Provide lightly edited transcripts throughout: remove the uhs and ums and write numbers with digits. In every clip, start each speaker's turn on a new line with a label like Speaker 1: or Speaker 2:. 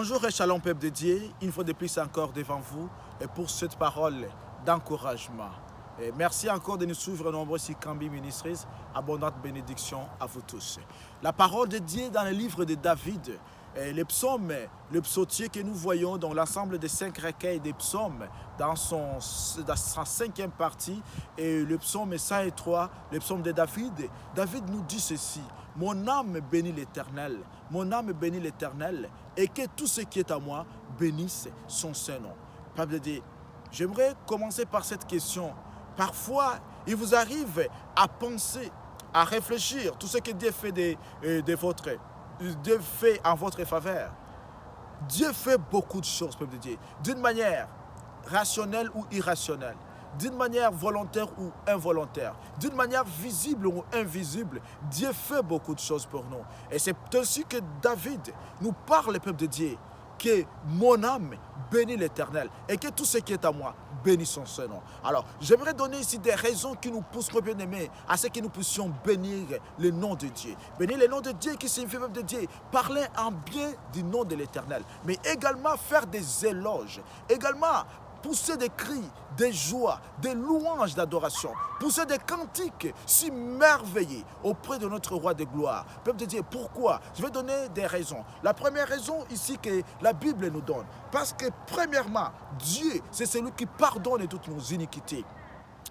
Speaker 1: Bonjour et shalom peuple de Dieu, une fois de plus encore devant vous et pour cette parole d'encouragement. Merci encore de nous suivre nombreux sur Kambi Ministries. Abondante bénédiction à vous tous. La parole de Dieu dans le livre de David, les psaumes, le psautier que nous voyons dans l'ensemble des 5 recueils des psaumes dans sa 5e partie, et le psaume 103, le psaume de David. David nous dit ceci: mon âme bénit l'Éternel, mon âme bénit l'Éternel, et que tout ce qui est à moi bénisse son Saint-Nom. Peuple de Dieu, j'aimerais commencer par cette question. Parfois, il vous arrive à penser, à réfléchir tout ce que Dieu fait Dieu fait en votre faveur. Dieu fait beaucoup de choses, peuple de Dieu, d'une manière rationnelle ou irrationnelle, d'une manière volontaire ou involontaire, d'une manière visible ou invisible. Dieu fait beaucoup de choses pour nous. Et c'est ainsi que David nous parle, peuple de Dieu, que mon âme bénit l'Éternel et que tout ce qui est à moi bénit son Saint-Nom. Alors, j'aimerais donner ici des raisons qui nous poussent, bien aimés, à ce que nous puissions bénir le nom de Dieu. Bénir le nom de Dieu qui signifie, peuple de Dieu, parler en bien du nom de l'Éternel, mais également faire des éloges, également pousser des cris, des joies, des louanges d'adoration, pousser des cantiques si merveilleux auprès de notre roi de gloire. Peuple de Dieu, pourquoi? Je vais donner des raisons. La première raison ici que la Bible nous donne, parce que premièrement, Dieu, c'est celui qui pardonne toutes nos iniquités,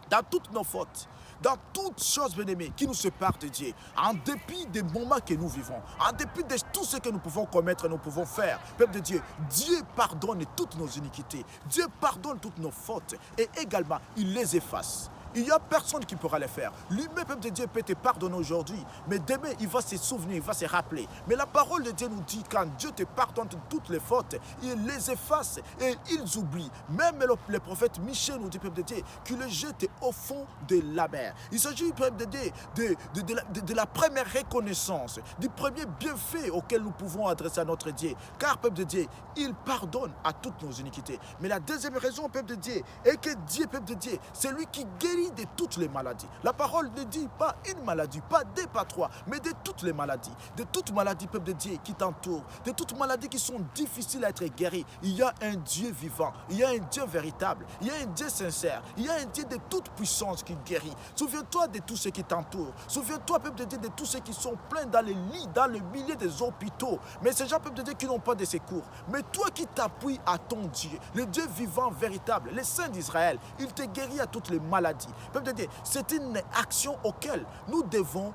Speaker 1: dans toutes nos fautes, dans toutes choses, bien-aimées, qui nous séparent de Dieu, en dépit des moments que nous vivons, en dépit de tout ce que nous pouvons commettre, nous pouvons faire. Peuple de Dieu, Dieu pardonne toutes nos iniquités, Dieu pardonne toutes nos fautes, et également, il les efface. Il n'y a personne qui pourra les faire. Lui-même, peuple de Dieu, peut te pardonner aujourd'hui, mais demain, il va se souvenir, il va se rappeler. Mais la parole de Dieu nous dit, quand Dieu te pardonne toutes les fautes, il les efface et ils oublient. Même le prophète Michée nous dit, peuple de Dieu, qu'il les jette au fond de la mer. Il s'agit, peuple de Dieu, de la première reconnaissance, du premier bienfait auquel nous pouvons adresser à notre Dieu. Car, peuple de Dieu, il pardonne à toutes nos iniquités. Mais la deuxième raison, peuple de Dieu, est que Dieu, peuple de Dieu, c'est lui qui guérit de toutes les maladies. La parole ne dit pas une maladie, pas deux, pas trois, mais de toutes les maladies. De toutes maladies, peuple de Dieu, qui t'entourent. De toutes maladies qui sont difficiles à être guéries. Il y a un Dieu vivant. Il y a un Dieu véritable. Il y a un Dieu sincère. Il y a un Dieu de toute puissance qui guérit. Souviens-toi de tous ceux qui t'entourent. Souviens-toi, peuple de Dieu, de tous ceux qui sont pleins dans les lits, dans le milieu des hôpitaux. Mais ces gens, peuple de Dieu, qui n'ont pas de secours. Mais toi qui t'appuies à ton Dieu, le Dieu vivant, véritable, le Saint d'Israël, il te guérit à toutes les maladies. Peuple de Dieu, c'est une action auquel nous devons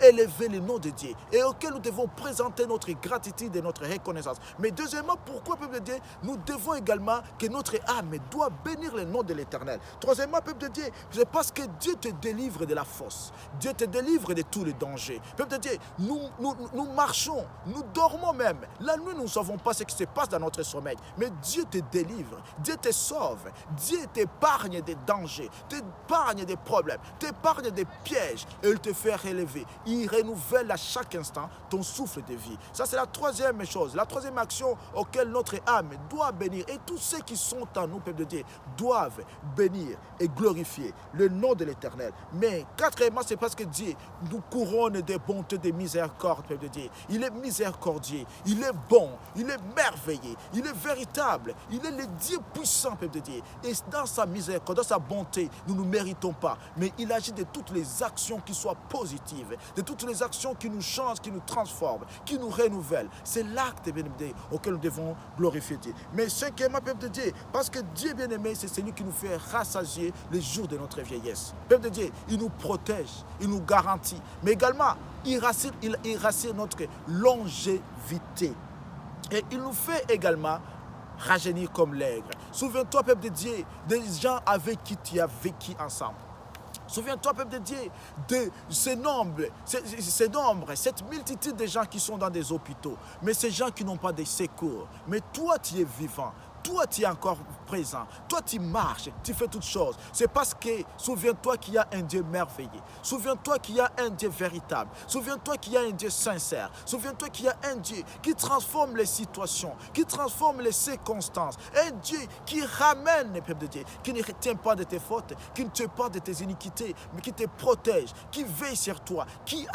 Speaker 1: élever le nom de Dieu et auquel nous devons présenter notre gratitude et notre reconnaissance. Mais deuxièmement, pourquoi, peuple de Dieu, nous devons également que notre âme doit bénir le nom de l'Éternel. Troisièmement, peuple de Dieu, c'est parce que Dieu te délivre de la fosse. Dieu te délivre de tous les dangers. Peuple de Dieu, nous marchons, nous dormons même. La nuit, nous ne savons pas ce qui se passe dans notre sommeil. Mais Dieu te délivre, Dieu te sauve, Dieu t'épargne des dangers, t'épargne des problèmes, t'épargne des pièges et il te fait relever. Il renouvelle à chaque instant ton souffle de vie. Ça, c'est la troisième chose, la troisième action auquel notre âme doit bénir. Et tous ceux qui sont en nous, peuple de Dieu, doivent bénir et glorifier le nom de l'Éternel. Mais quatrièmement, c'est parce que Dieu nous couronne de bonté, de miséricorde, peuple de Dieu. Il est miséricordieux, il est bon, il est merveilleux, il est véritable, il est le Dieu puissant, peuple de Dieu. Et dans sa miséricorde, dans sa bonté, nous ne méritons pas. Mais il agit de toutes les actions qui soient positives, de toutes les actions qui nous changent, qui nous transforment, qui nous renouvellent. C'est l'acte bien-aimé auquel nous devons glorifier Dieu. Mais cinquièmement, peuple de Dieu, parce que Dieu bien-aimé, c'est celui qui nous fait rassasier les jours de notre vieillesse. Peuple de Dieu, il nous protège, il nous garantit, mais également, il rassure notre longévité. Et il nous fait également rajeunir comme l'aigle. Souviens-toi, peuple de Dieu, des gens avec qui tu as vécu ensemble. Souviens-toi, peuple de Dieu, de ce nombre, cette multitude de gens qui sont dans des hôpitaux, mais ces gens qui n'ont pas de secours. Mais toi, tu es vivant. toi tu es encore présent, toi tu marches, tu fais toutes choses. C'est parce que souviens-toi qu'il y a un Dieu merveilleux, souviens-toi qu'il y a un Dieu véritable, souviens-toi qu'il y a un Dieu sincère, souviens-toi qu'il y a un Dieu qui transforme les situations, qui transforme les circonstances, un Dieu qui ramène les peuples de Dieu, qui ne retient pas de tes fautes, qui ne tue pas de tes iniquités, mais qui te protège, qui veille sur toi, qui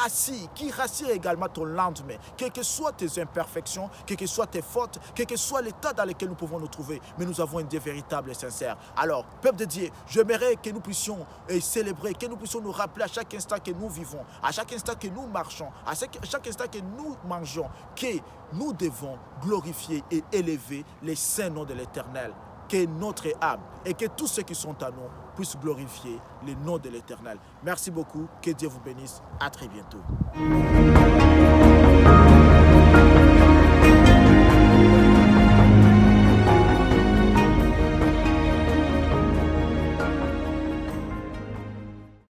Speaker 1: rassure également ton lendemain, quelles que soient tes imperfections, quelles que soient tes fautes, quel que soit l'état dans lequel nous pouvons nous trouver, mais nous avons un Dieu véritable et sincère. Alors, peuple de Dieu, j'aimerais que nous puissions célébrer, que nous puissions nous rappeler à chaque instant que nous vivons, à chaque instant que nous marchons, à chaque instant que nous mangeons, que nous devons glorifier et élever les saints noms de l'Éternel. Que notre âme et que tous ceux qui sont à nous puissent glorifier le nom de l'Éternel. Merci beaucoup, que Dieu vous bénisse, à très bientôt.